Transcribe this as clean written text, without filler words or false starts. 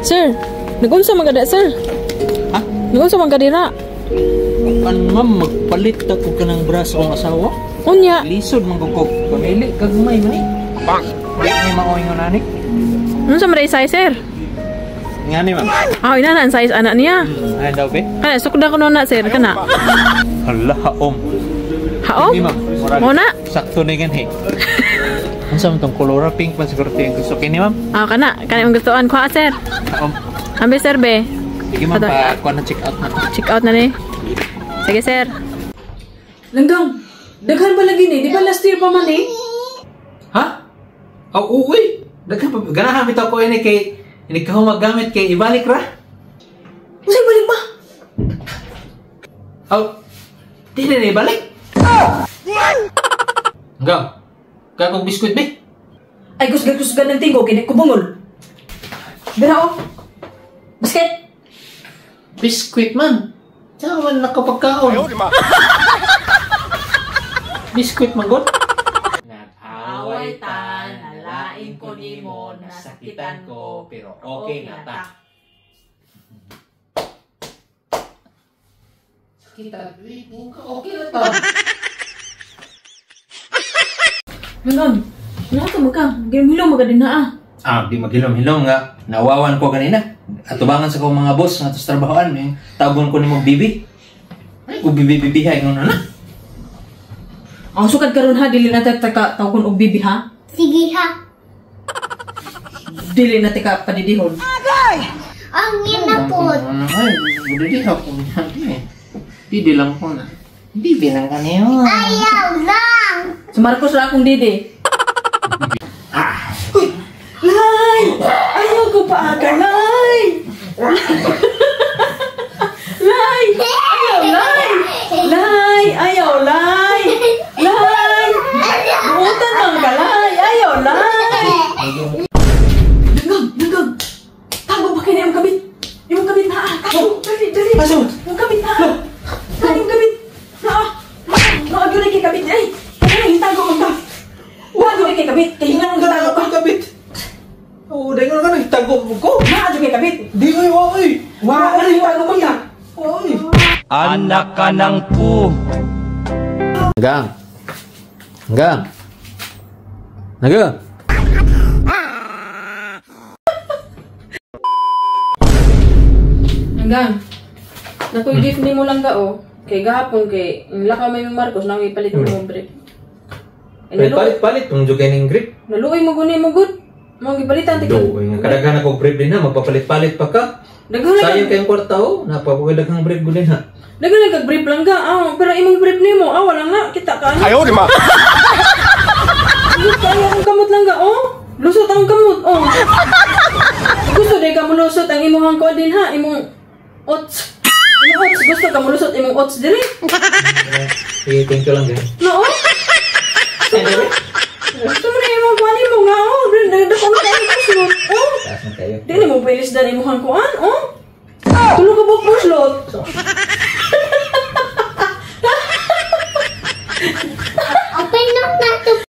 Sir, nagunsa man kada sir? Ha? Nagunsa man kadira? Ano ma'am, magpalit ako ka ng braso ang asawa? Unya. Lisod manggugog. Pamili, kagumay man eh. Bang! Di niya maoy nga nanik. Ano sa maray size sir? Nga ni ma'am. Inanan size anak niya. Ay daw be? Kana sukda ko na sir kana. Hala, haom. Haom? Hindi ma'am. Muna? Sakto na yan eh. Ang sa itong kolora pink pa siguro ito yung gusto kini ma'am. Kana yung gustuan ko sir. Haom. Ambe sir be. Sige ma'am, pa na check out na. Check out na ni. Sige sir. Langgang, daghan ba lagi ni? Di ba last year pa man eh? Ha? Uy! Ganahan bitaw ko ini kay hindi ka magamit kay ibalik ra. Usay balik ba? Di na ibalik. Hanggang. Kaya kong biskuit be. Ay, kusgan ng tingko, kinikubungol. Dira o. Basket. Biskuit man. Saan man nakapagkaon? Biskuit man god. Nag-away ta, nalain ko ni mo, nasakitan ko, pero okay na ta. Sakitan, okay na ta. Langgang, naka mo ka. Gilom-hilom magadin na Di maghilom-hilom nga. Nawawan ko kanina. Atubangan sa kong mga boss nga tos trabahoan. Tagon ko ni mo bibi. Ay, kung bibi-bibihay nga na. Ang sukad karon ha, dili na taka tawkon og bibi ha. Sige ha. Dili na tika padidihon. Ang ginapot. Ay, budidi ako. Didi lang ko na. Bibi lang kaniyo. Ayaw lang. Sa Marcos ra akong didi. Lay! Ayaw ko pa aga, Lay! Lay! Ayaw, Lay! Lay! Ayaw, Lay! Lay! Buutan lang ka, Lay! Ayaw, Lay! Langgang! Tago ba kayo na yung kabit? Yung kabit na Tago! Dali! Pasok! Yung kabit na Yung kabit na Naagyo na kay kabit! Ay! Hitago mo ka! Naagyo na kay kabit! Kahingan mo ka Ako kabit! Oo, dahil nga na hitago mo ko! Naagyo kay kabit! Di ko yung ay! Hitago mo ka! Ay! Anak ka ng pu. Hanggang! Hanggang! Hanggang. Nakoy gift ni mo lang ga o. Kay gahapon kay lakaw may Marcos nang ipalit mo mo brief. Palit yung jugay ng grip. Naluoy mo guni mo good. Mo gipalitan tika. Kadaghan ako brief din ha, magpapalit-palit pa ka. Sayang kayong kwarta o, napapagdaghang brief ko din ha. Dagan kag brief lang ga. Pero imong brief nimo, wala nga kita ka. Ayaw di ma. Kaya ang kamot lang ga Lusot ang kamot Gusto day ka mo lusot ang imong ko din ha, imong oats. Imong oats gusto ka mo lusot imong oats diri. Sige, thank you lang din. No. Gusto mo na imong kuan mo nga Dada ko na kayo slot. Taas na kayo. Dili mo pilis dali mo kuan Tulo ka bok mo slot.